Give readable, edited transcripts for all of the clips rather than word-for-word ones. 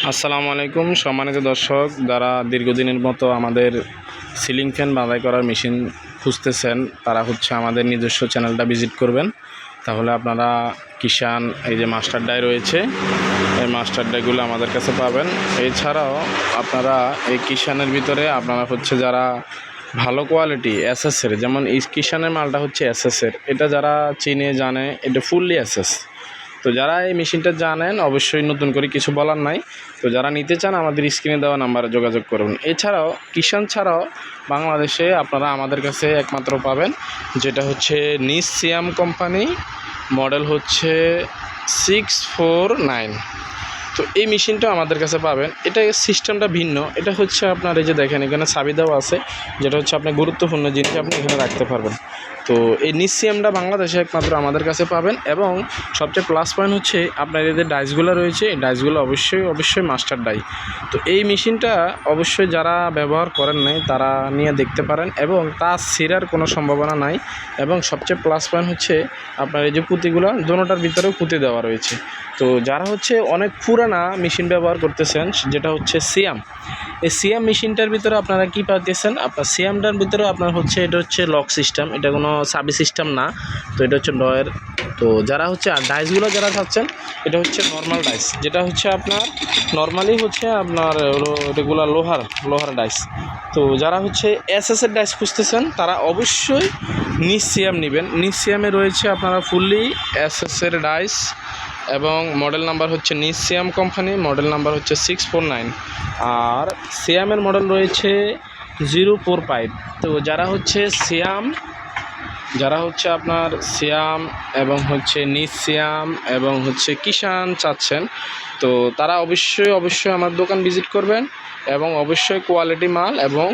আসসালামু আলাইকুম সম্মানিত দর্শক, যারা দীর্ঘদিনের মতো আমাদের সিলিং ফ্যান বাঁধাই করার মেশিন খুঁজতেছেন তারা আমাদের নিজস্ব চ্যানেলটা ভিজিট করবেন। তাহলে আপনারা কিষান এই যে মাস্টার ডাই রয়েছে, এই মাস্টার ডাইগুলো আমাদের কাছে পাবেন। এছাড়াও আপনারা এই কিষানের ভিতরে আপনারা যারা ভালো কোয়ালিটি এসএসের, যেমন এই কিষানের মালটা এসএসের, এটা যারা চিনে জানে এটা ফুললি এসএস। তো যারা এই মেশিনটা জানেন অবশ্যই নতুন করে কিছু বলার নাই। তো যারা নিতে চান আমাদের স্ক্রিনে দেওয়া নাম্বারে যোগাযোগ করুন। এছাড়াও কিষান ছাড়াও বাংলাদেশে আপনারা আমাদের কাছে একমাত্র পাবেন যেটা নিসিয়াম কোম্পানি, মডেল 649। তো এই মেশিনটা আমাদের কাছে পাবেন। এটা সিস্টেমটা ভিন্ন। এটা আপনার এই যে দেখেন এখানে চাবি দেওয়া আছে, যেটা আপনার গুরুত্বপূর্ণ জিনিস আপনি এখানে রাখতে পারবেন। তো এই নিসিয়ামটা বাংলাদেশে একমাত্র আমাদের কাছে পাবেন। এবং সবচেয়ে প্লাস পয়েন্ট আপনার এই যে ডাইসগুলো রয়েছে, এই ডাইসগুলো অবশ্যই মাস্টার ডাই। তো এই মেশিনটা অবশ্যই যারা ব্যবহার করেন নাই তারা নিয়ে দেখতে পারেন, এবং তা ছিঁড়ার কোনো সম্ভাবনা নাই। এবং সবচেয়ে প্লাস পয়েন্ট আপনার এই যে পুঁতিগুলো দোনোটার ভিতরেও পুঁতি দেওয়া রয়েছে। তো যারা অনেক পুরানা মেশিন ব্যবহার করতেছেন, যেটা সিয়াম, এই সিয়াম মেশিনটার ভিতরে আপনারা কি পাচ্ছেন, আপনার সিয়ামটার ভিতরে আপনার এটা লক সিস্টেম, এটা কোনো সাবি সিস্টেম না। তো এটা ডয়ের। তো যারা আর ডাইসগুলো যারা চাচ্ছেন, এটা নর্মাল ডাইস, যেটা আপনার নর্মালি আপনার রেগুলার লোহার ডাইস। তো যারা এসএসের ডাইস খুঁজতেছেন তারা অবশ্যই নিসিয়াম নেবেন। নিসিয়ামে রয়েছে আপনারা ফুললি এসএসের ডাইস, এবং মডেল নাম্বার নিসিয়াম কোম্পানি, মডেল নাম্বার 649। আর সিয়ামের মডেল রয়েছে 045। তো যারা সিয়াম, যারা আপনার সিয়াম এবং নিসিয়াম এবং কিষান চাচ্ছেন, তো তারা অবশ্যই আমার দোকান ভিজিট করবেন। এবং অবশ্যই কোয়ালিটি মাল এবং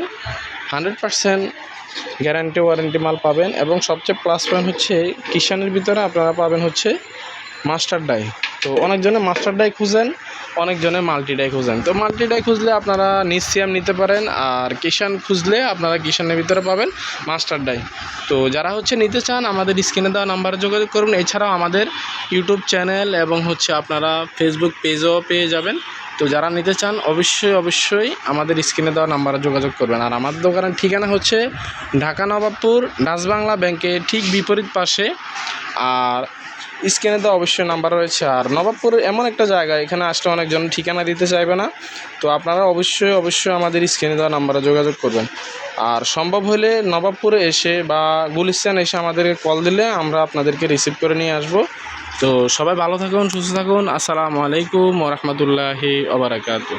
100% গ্যারান্টি ওয়ারেন্টি মাল পাবেন। এবং সবচেয়ে প্লাস পয়েন্ট কিষানের ভিতরে আপনারা পাবেন মাস্টার ডাই। তো অনেকজনে মাস্টার ডাই খুঁজেন, অনেকজনে মাল্টি ডাই খুঁজেন। তো মাল্টি ডাই খুঁজলে আপনারা নিসিয়াম নিতে পারেন, আর কিষান খুঁজলে আপনারা কিষানের ভিতরে পাবেন মাস্টার ডাই। তো যারা নিতে চান আমাদের স্ক্রিনে দেওয়া নাম্বারে যোগাযোগ করুন। এছাড়াও আমাদের ইউটিউব চ্যানেল এবং আপনারা ফেসবুক পেজও পেয়ে যাবেন। তো যারা নিতে চান অবশ্যই আমাদের স্ক্রিনে দেওয়া নাম্বারে যোগাযোগ করবেন। আর আমার দোকানের ঠিকানা ঢাকা নবাবপুর ডাচ বাংলা ব্যাংকের ঠিক বিপরীত পাশে। আর স্ক্রিনে তো অবশ্যই নাম্বার রয়েছে। আর নবাবপুর এমন একটা জায়গা, এখানে আসলে অনেকজন ঠিকানা দিতে চাইবে না। তো আপনারা অবশ্যই আমাদের স্ক্রিনে দেওয়া নাম্বারে যোগাযোগ করবেন। আর সম্ভব হলে নবাবপুরে এসে বা গুলিস্তান এসে আমাদেরকে কল দিলে আমরা আপনাদেরকে রিসিভ করে নিয়ে আসব। তো সবাই ভালো থাকুন, সুস্থ থাকুন। আসসালামু আলাইকুম ওয়া রাহমাতুল্লাহি ওয়া বারাকাতুহু।